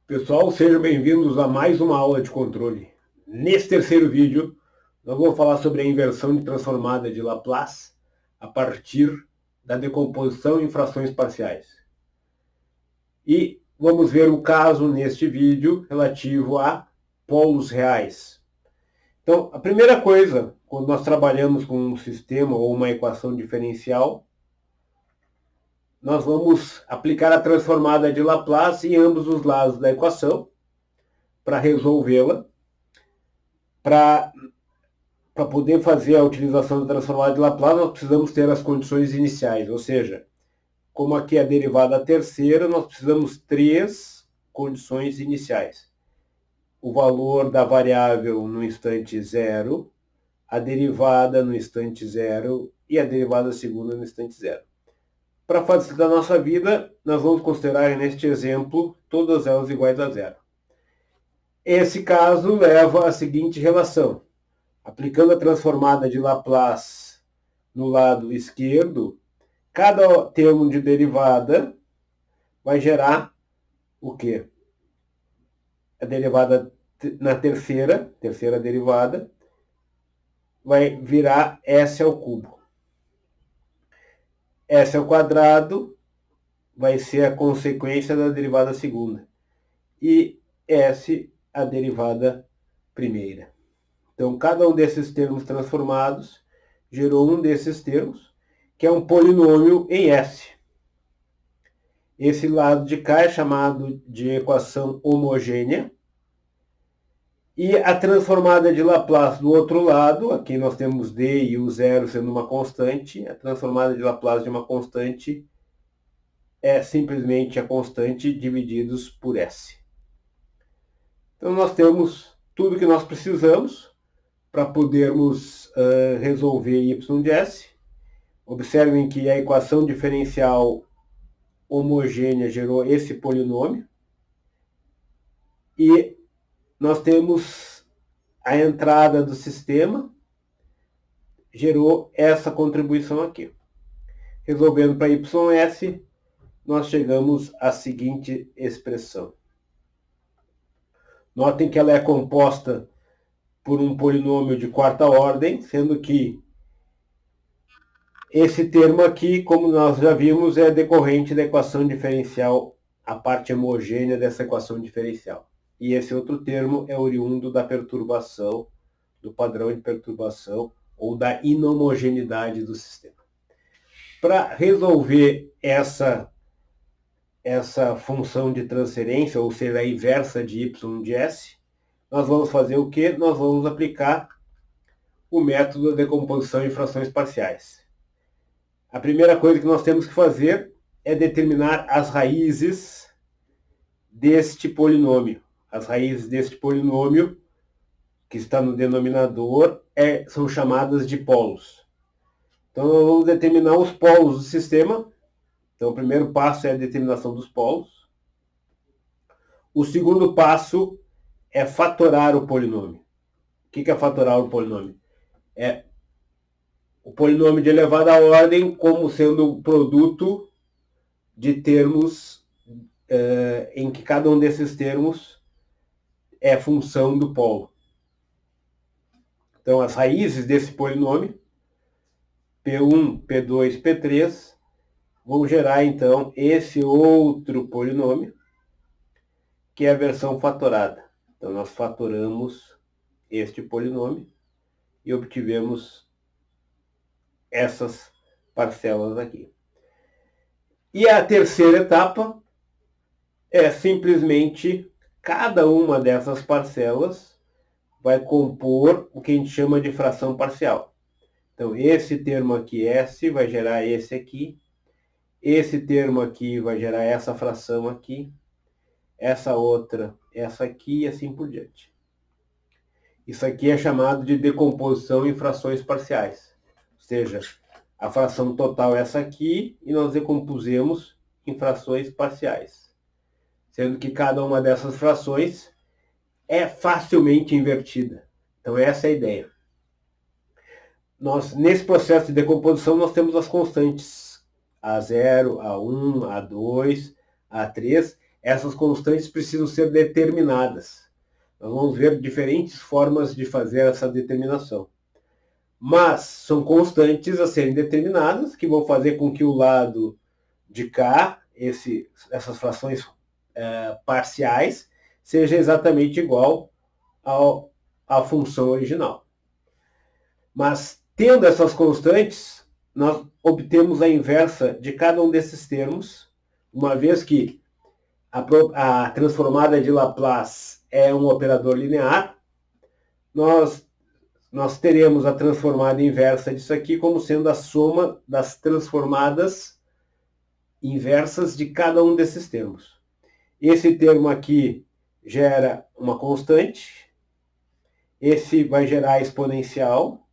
Pessoal, sejam bem-vindos a mais uma aula de controle. Nesse terceiro vídeo, nós vamos falar sobre a inversão de transformada de Laplace a partir da decomposição em frações parciais. E vamos ver o caso neste vídeo relativo a polos reais. Então, a primeira coisa, quando nós trabalhamos com um sistema ou uma equação diferencial, nós vamos aplicar a transformada de Laplace em ambos os lados da equação para resolvê-la. Para poder fazer a utilização da transformada de Laplace, nós precisamos ter as condições iniciais, ou seja, como aqui é a derivada terceira, nós precisamos três condições iniciais. O valor da variável no instante zero, a derivada no instante zero e a derivada segunda no instante zero. Para facilitar a nossa vida, nós vamos considerar neste exemplo todas elas iguais a zero. Esse caso leva à seguinte relação. Aplicando a transformada de Laplace no lado esquerdo, cada termo de derivada vai gerar o quê? A derivada na terceira derivada, vai virar S ao cubo. S ao quadrado vai ser a consequência da derivada segunda. E S a derivada primeira. Então, cada um desses termos transformados gerou um desses termos, que é um polinômio em S. Esse lado de cá é chamado de equação homogênea. E a transformada de Laplace do outro lado, aqui nós temos D e o zero sendo uma constante, a transformada de Laplace de uma constante é simplesmente a constante divididos por S. Então, nós temos tudo que nós precisamos para podermos resolver y de S. Observem que a equação diferencial homogênea gerou esse polinômio. E nós temos a entrada do sistema, gerou essa contribuição aqui. Resolvendo para ys, nós chegamos à seguinte expressão. Notem que ela é composta por um polinômio de quarta ordem, sendo que esse termo aqui, como nós já vimos, é decorrente da equação diferencial, a parte homogênea dessa equação diferencial. E esse outro termo é oriundo da perturbação, do padrão de perturbação ou da inhomogeneidade do sistema. Para resolver essa função de transferência, ou seja, a inversa de y de S, nós vamos fazer o quê? Nós vamos aplicar o método da decomposição em frações parciais. A primeira coisa que nós temos que fazer é determinar as raízes deste polinômio. As raízes deste polinômio, que está no denominador, são chamadas de polos. Então, nós vamos determinar os polos do sistema. Então, o primeiro passo é a determinação dos polos. O segundo passo é fatorar o polinômio. O que é fatorar o polinômio? É o polinômio de elevada ordem como sendo o produto de termos em que cada um desses termos é função do polo. Então, as raízes desse polinômio, P1, P2, P3, vão gerar, então, esse outro polinômio, que é a versão fatorada. Então, nós fatoramos este polinômio e obtivemos essas parcelas aqui. E a terceira etapa é simplesmente cada uma dessas parcelas vai compor o que a gente chama de fração parcial. Então, esse termo aqui, S, vai gerar esse aqui. Esse termo aqui vai gerar essa fração aqui. Essa outra, essa aqui e assim por diante. Isso aqui é chamado de decomposição em frações parciais. Ou seja, a fração total é essa aqui e nós decompusemos em frações parciais. Sendo que cada uma dessas frações é facilmente invertida. Então, essa é a ideia. Nesse processo de decomposição, nós temos as constantes A0, A1, A2, A3. essas constantes precisam ser determinadas. Nós vamos ver diferentes formas de fazer essa determinação. Mas são constantes a serem determinadas, que vão fazer com que o lado de cá, essas frações parciais, seja exatamente igual à função original. Mas, tendo essas constantes, nós obtemos a inversa de cada um desses termos, uma vez que a transformada de Laplace é um operador linear, nós teremos a transformada inversa disso aqui como sendo a soma das transformadas inversas de cada um desses termos. Esse termo aqui gera uma constante, esse vai gerar exponencial.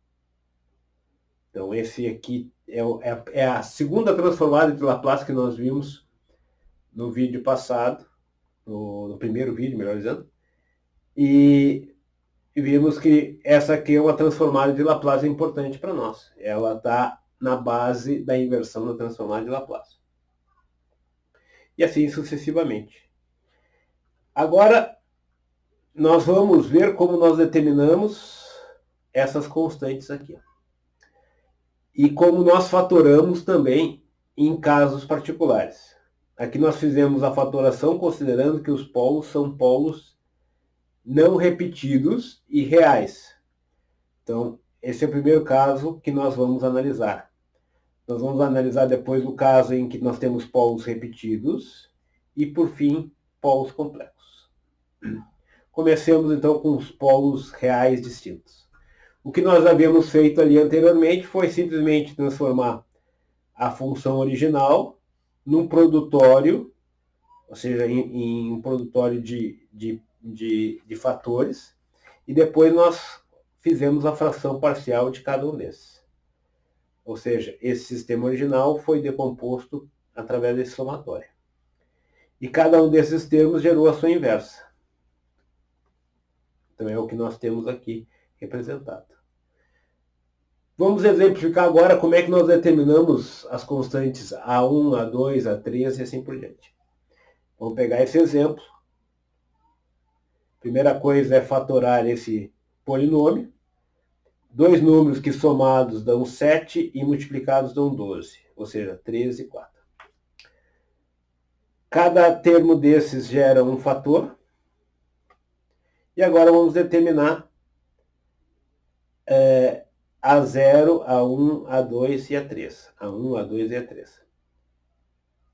Então, esse aqui é a segunda transformada de Laplace que nós vimos no vídeo passado, no primeiro vídeo, melhor dizendo. E vimos que essa aqui é uma transformada de Laplace importante para nós. Ela está na base da inversão da transformada de Laplace. E assim sucessivamente. Agora, nós vamos ver como nós determinamos essas constantes aqui. E como nós fatoramos também em casos particulares. Aqui nós fizemos a fatoração considerando que os polos são polos não repetidos e reais. Então, esse é o primeiro caso que nós vamos analisar. Nós vamos analisar depois o caso em que nós temos polos repetidos e, por fim, polos complexos. Comecemos, então, com os polos reais distintos. O que nós havíamos feito ali anteriormente foi simplesmente transformar a função original num produtório, ou seja, em um produtório de fatores, e depois nós fizemos a fração parcial de cada um desses. Ou seja, esse sistema original foi decomposto através desse somatório. E cada um desses termos gerou a sua inversa. Então é o que nós temos aqui representado. Vamos exemplificar agora como é que nós determinamos as constantes A1, A2, A3 e assim por diante. Vamos pegar esse exemplo. Primeira coisa é fatorar esse polinômio. Dois números que somados dão 7 e multiplicados dão 12, ou seja, 13 e 4. Cada termo desses gera um fator. E agora vamos determinar A0, A1, A2 e A3. A1, A2 e A3.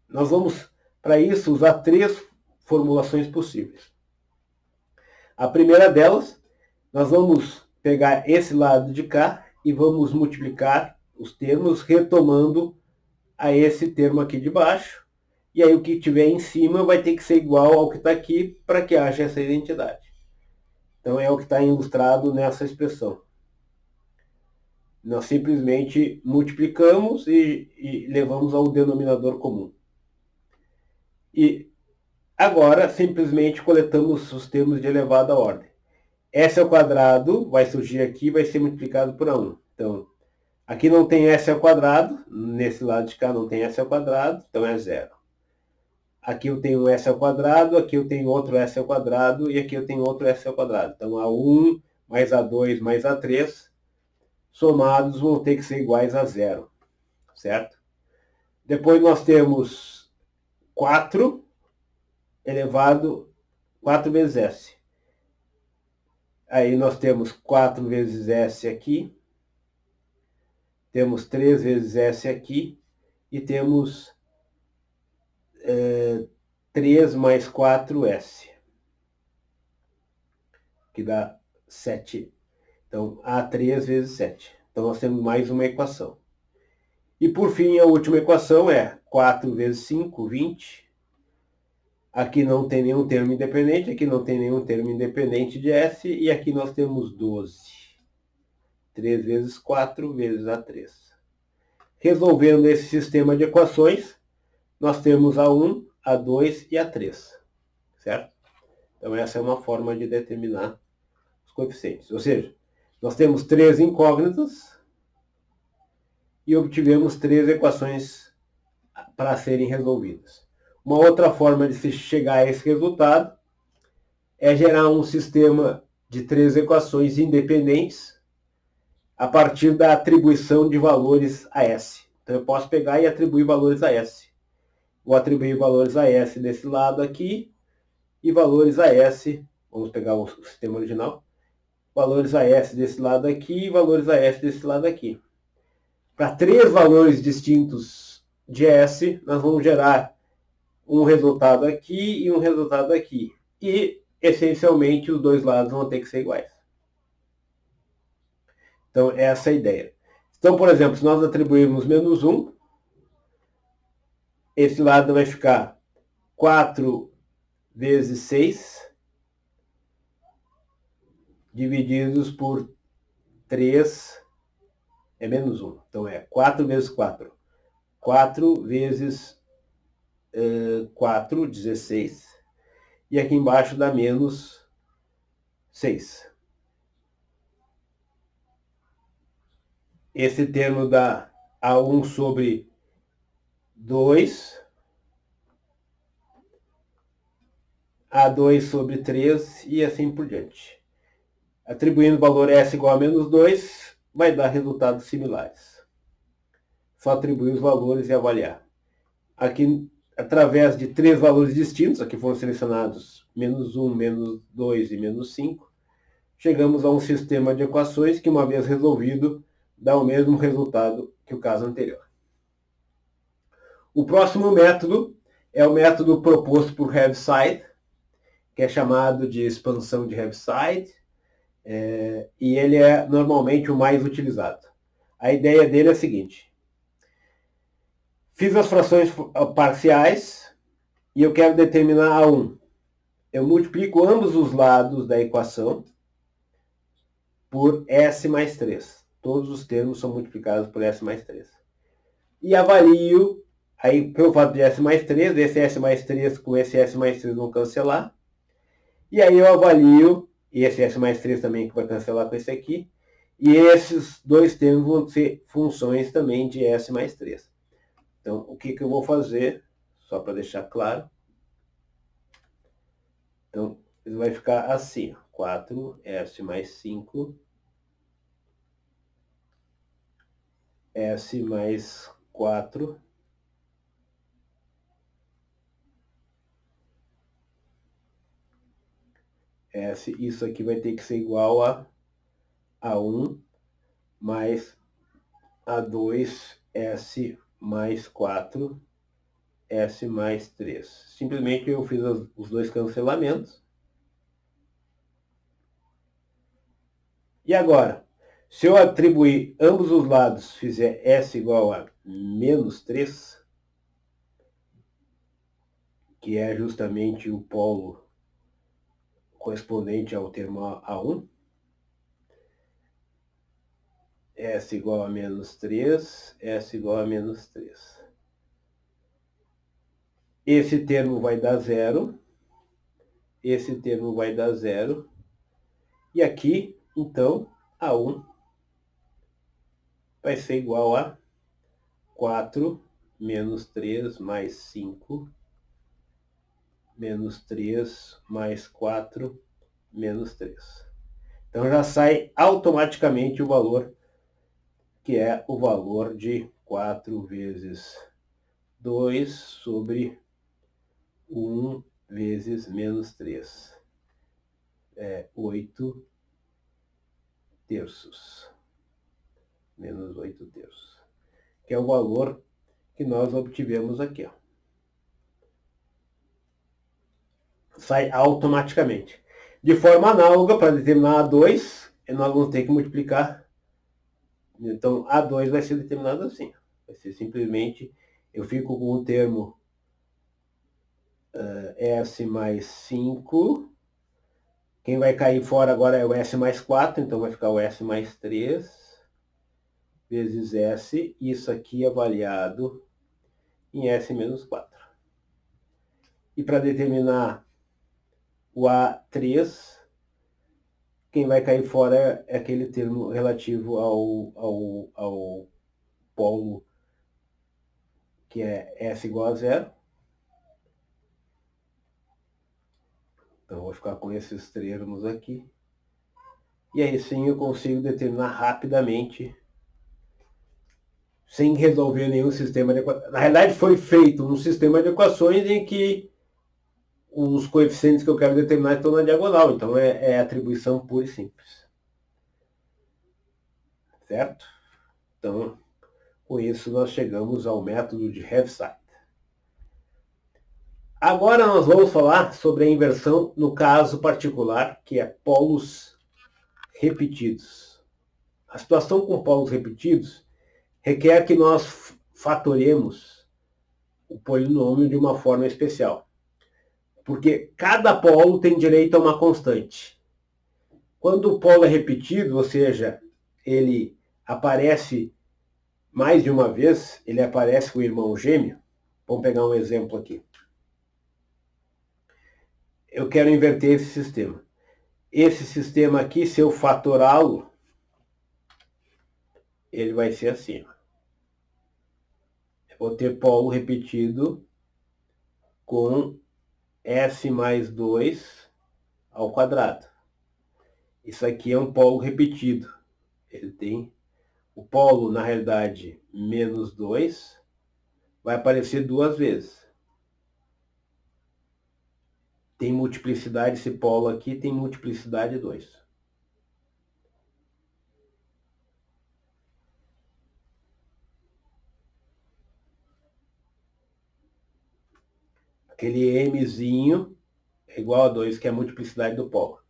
Nós vamos, para isso, usar três formulações possíveis. A primeira delas, nós vamos pegar esse lado de cá e vamos multiplicar os termos retomando a esse termo aqui de baixo. E aí o que tiver em cima vai ter que ser igual ao que está aqui para que haja essa identidade. Então é o que está ilustrado nessa expressão. Nós simplesmente multiplicamos e levamos ao denominador comum. E agora simplesmente coletamos os termos de elevada ordem. S ao quadrado vai surgir aqui e vai ser multiplicado por A1. Então, aqui não tem S ao quadrado, nesse lado de cá não tem S ao quadrado, então é 0. Aqui eu tenho S ao quadrado, aqui eu tenho outro S ao quadrado e aqui eu tenho outro S ao quadrado. Então, A1 mais A2 mais A3, somados vão ter que ser iguais a 0, certo? Depois nós temos 4 elevado 4 vezes S. Aí nós temos 4 vezes S aqui, temos 3 vezes S aqui, e temos 3 mais 4S, que dá 7. Então, A3 vezes 7. Então, nós temos mais uma equação. E, por fim, a última equação é 4 vezes 5, 20. Aqui não tem nenhum termo independente, aqui não tem nenhum termo independente de S, e aqui nós temos 12. 3 vezes 4 vezes A3. Resolvendo esse sistema de equações, nós temos A1, A2 e A3. Certo? Então essa é uma forma de determinar os coeficientes. Ou seja, nós temos 3 incógnitas e obtivemos 3 equações para serem resolvidas. Uma outra forma de se chegar a esse resultado é gerar um sistema de 3 equações independentes a partir da atribuição de valores a S. Então eu posso pegar e atribuir valores a S. Vou atribuir valores a S desse lado aqui e valores a S, vamos pegar o sistema original, valores a S desse lado aqui e valores a S desse lado aqui. Para 3 valores distintos de S, nós vamos gerar um resultado aqui e um resultado aqui. E, essencialmente, os dois lados vão ter que ser iguais. Então, essa é a ideia. Então, por exemplo, se nós atribuirmos menos 1, esse lado vai ficar 4 vezes 6, divididos por 3, é menos 1. Então, é 4 vezes 4. 4 vezes 4, 16. E aqui embaixo dá menos 6. Esse termo dá A1 sobre 2, A2 sobre 3 e assim por diante. Atribuindo o valor S igual a menos 2, vai dar resultados similares. Só atribuir os valores e avaliar. Aqui, através de 3 valores distintos, aqui foram selecionados menos 1, menos 2 e menos 5, chegamos a um sistema de equações que, uma vez resolvido, dá o mesmo resultado que o caso anterior. O próximo método é o método proposto por Heaviside, que é chamado de expansão de Heaviside, e ele é normalmente o mais utilizado. A ideia dele é a seguinte: fiz as frações parciais e eu quero determinar A1. Eu multiplico ambos os lados da equação por S mais 3. Todos os termos são multiplicados por S mais 3. E avalio, aí pelo fato de S mais 3, esse S mais 3 com esse S mais 3 vão cancelar. E aí eu avalio, e esse S mais 3 também que vai cancelar com esse aqui, e esses dois termos vão ser funções também de S mais 3. Então, o que eu vou fazer, só para deixar claro. Então, ele vai ficar assim, 4S mais 5, S mais 4, S, isso aqui vai ter que ser igual a A1 mais A2S mais 4, S mais 3. Simplesmente eu fiz os dois cancelamentos. E agora, se eu atribuir ambos os lados, fizer S igual a menos 3, que é justamente o polo correspondente ao termo A1, S igual a menos 3, S igual a menos 3. Esse termo vai dar 0, esse termo vai dar 0, e aqui, então, A1 vai ser igual a 4 menos 3 mais 5, menos 3 mais 4, menos 3. Então já sai automaticamente o valor, que é o valor de 4 vezes 2 sobre 1 vezes menos 3. É 8 terços. Menos 8 terços. Que é o valor que nós obtivemos aqui. Ó. Sai automaticamente. De forma análoga, para determinar A2, nós vamos ter que multiplicar. Então, A2 vai ser determinado assim. Vai ser simplesmente, eu fico com o termo S mais 5. Quem vai cair fora agora é o S mais 4, então vai ficar o S mais 3 vezes S. Isso aqui avaliado em S menos 4. E para determinar o A3, quem vai cair fora é aquele termo relativo ao polo, que é S igual a 0. Então, vou ficar com esses termos aqui. E aí sim eu consigo determinar rapidamente, sem resolver nenhum sistema de equações. Na realidade, foi feito um sistema de equações em que os coeficientes que eu quero determinar estão na diagonal. Então, é atribuição pura e simples. Certo? Então, com isso, nós chegamos ao método de Heaviside. Agora nós vamos falar sobre a inversão no caso particular, que é polos repetidos. A situação com polos repetidos requer que nós fatoremos o polinômio de uma forma especial. Porque cada polo tem direito a uma constante. Quando o polo é repetido, ou seja, ele aparece mais de uma vez, ele aparece com o irmão gêmeo. Vamos pegar um exemplo aqui. Eu quero inverter esse sistema. Esse sistema aqui, se eu fatorá-lo, ele vai ser assim. Eu vou ter polo repetido com S mais 2 ao quadrado. Isso aqui é um polo repetido. Ele tem o polo, na realidade, menos 2, vai aparecer duas vezes. Tem multiplicidade, esse polo aqui tem multiplicidade 2. Aquele mzinho é igual a 2, que é a multiplicidade do polo.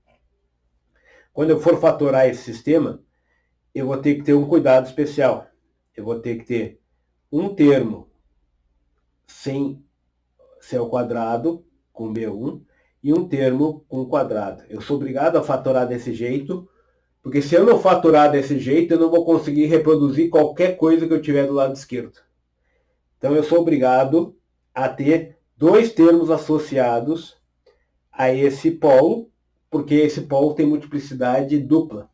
Quando eu for fatorar esse sistema, eu vou ter que ter um cuidado especial. Eu vou ter que ter um termo sem C ao quadrado, com B1, e um termo com quadrado. Eu sou obrigado a fatorar desse jeito, porque se eu não fatorar desse jeito, eu não vou conseguir reproduzir qualquer coisa que eu tiver do lado esquerdo. Então eu sou obrigado a ter dois termos associados a esse polo, porque esse polo tem multiplicidade dupla.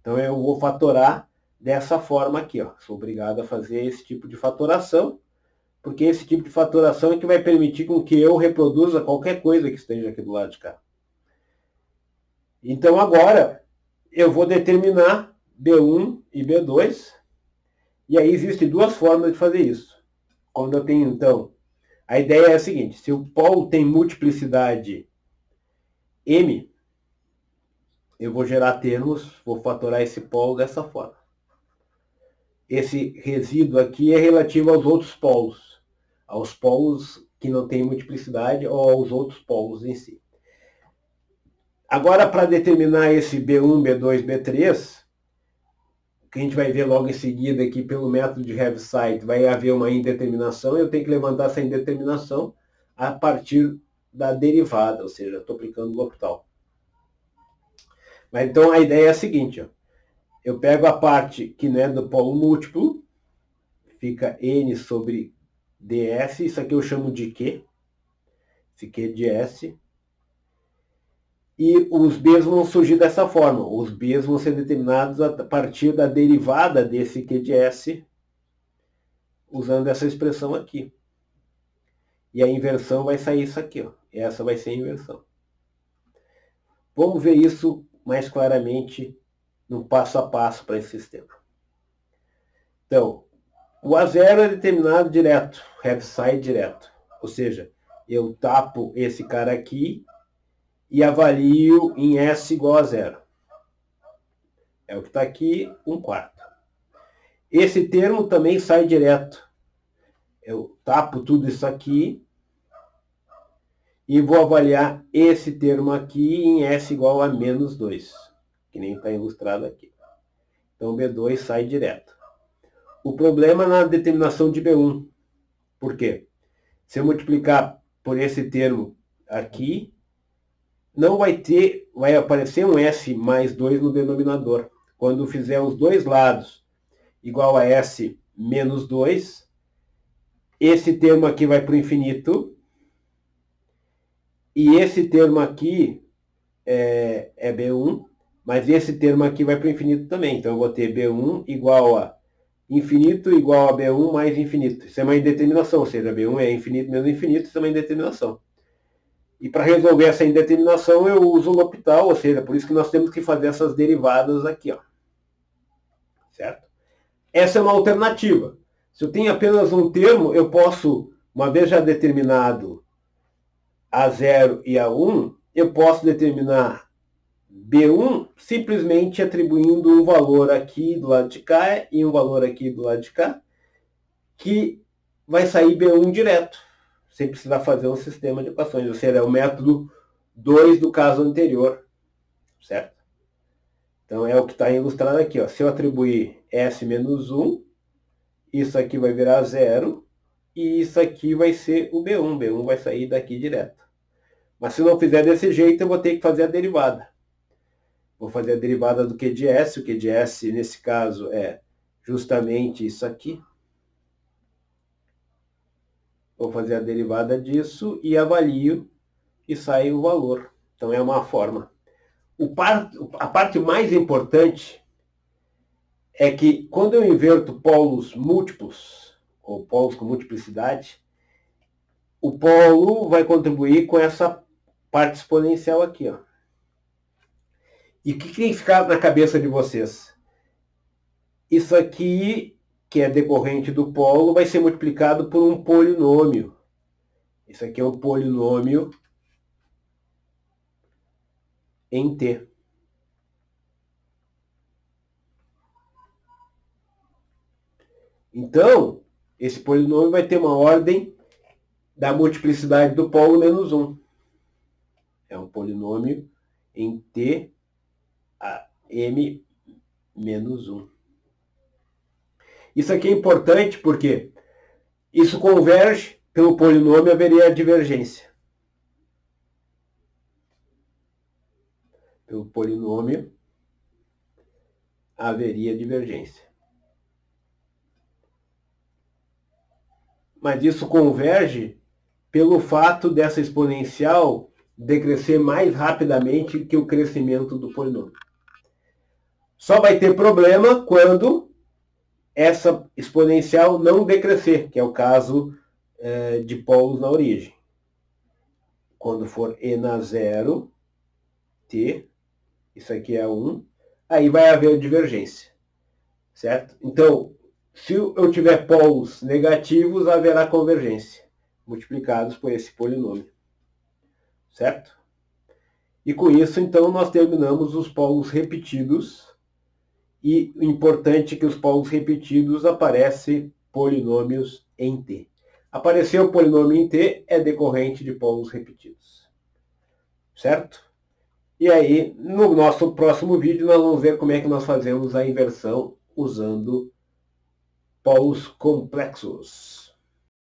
Então eu vou fatorar dessa forma aqui. Ó. Sou obrigado a fazer esse tipo de fatoração, porque esse tipo de fatoração é que vai permitir com que eu reproduza qualquer coisa que esteja aqui do lado de cá. Então agora eu vou determinar B1 e B2, e aí existem duas formas de fazer isso. Quando eu tenho, então, a ideia é a seguinte, se o polo tem multiplicidade M, eu vou gerar termos, vou fatorar esse polo dessa forma. Esse resíduo aqui é relativo aos outros polos que não têm multiplicidade ou aos outros polos em si. Agora, para determinar esse B1, B2, B3, que a gente vai ver logo em seguida aqui pelo método de Heaviside, vai haver uma indeterminação, eu tenho que levantar essa indeterminação a partir da derivada, ou seja, estou aplicando o L'Hopital. Mas então a ideia é a seguinte, ó, eu pego a parte que não é do polo múltiplo, fica N sobre ds, isso aqui eu chamo de Q, esse Q de S, e os B's vão surgir dessa forma. Os B's vão ser determinados a partir da derivada desse Q de S, usando essa expressão aqui. E a inversão vai sair isso aqui. Ó. Essa vai ser a inversão. Vamos ver isso mais claramente no passo a passo para esse sistema. Então, o A0 é determinado direto, Heaviside direto. Ou seja, eu tapo esse cara aqui e avalio em S igual a 0. É o que está aqui, 1/4. Esse termo também sai direto. Eu tapo tudo isso aqui e vou avaliar esse termo aqui em S igual a menos 2, que nem está ilustrado aqui. Então, B2 sai direto. O problema é na determinação de B1. Por quê? Se eu multiplicar por esse termo aqui, não vai aparecer um S mais 2 no denominador. Quando fizer os dois lados igual a S menos 2, esse termo aqui vai para o infinito, e esse termo aqui é B1, mas esse termo aqui vai para o infinito também. Então eu vou ter B1 igual a infinito igual a B1 mais infinito. Isso é uma indeterminação, ou seja, B1 é infinito menos infinito, isso é uma indeterminação. E para resolver essa indeterminação eu uso o L'Hopital, ou seja, por isso que nós temos que fazer essas derivadas aqui, ó. Certo? Essa é uma alternativa. Se eu tenho apenas um termo, eu posso, uma vez já determinado A0 e A1, eu posso determinar B1 simplesmente atribuindo um valor aqui do lado de cá e um valor aqui do lado de cá, que vai sair B1 direto, sem precisar fazer um sistema de equações. Ou seja, é o método 2 do caso anterior, certo? Então é o que está ilustrado aqui, ó. Se eu atribuir S menos 1, isso aqui vai virar 0, e isso aqui vai ser o B1. B1 vai sair daqui direto. Mas se não fizer desse jeito, eu vou ter que fazer a derivada. Vou fazer a derivada do Q de S. O Q de S, nesse caso, é justamente isso aqui. Vou fazer a derivada disso e avalio e sai o valor. Então é uma forma. A parte mais importante é que quando eu inverto polos múltiplos, ou polos com multiplicidade, o polo vai contribuir com essa parte exponencial aqui, ó. E o que tem que ficar na cabeça de vocês? Isso aqui, que é decorrente do polo, vai ser multiplicado por um polinômio. Isso aqui é um polinômio em T. Então, esse polinômio vai ter uma ordem da multiplicidade do polo menos 1. É um polinômio em T a M menos 1. Isso aqui é importante porque isso converge, pelo polinômio haveria divergência. Pelo polinômio haveria divergência. Mas isso converge pelo fato dessa exponencial decrescer mais rapidamente que o crescimento do polinômio. Só vai ter problema quando essa exponencial não decrescer, que é o caso de polos na origem. Quando for E na 0, T, isso aqui é 1, aí vai haver divergência, certo? Então, se eu tiver polos negativos, haverá convergência, multiplicados por esse polinômio, certo? E com isso, então, nós terminamos os polos repetidos, e o importante é que os polos repetidos aparecem polinômios em T. Apareceu o polinômio em T, é decorrente de polos repetidos, certo? E aí, no nosso próximo vídeo, nós vamos ver como é que nós fazemos a inversão usando polos complexos.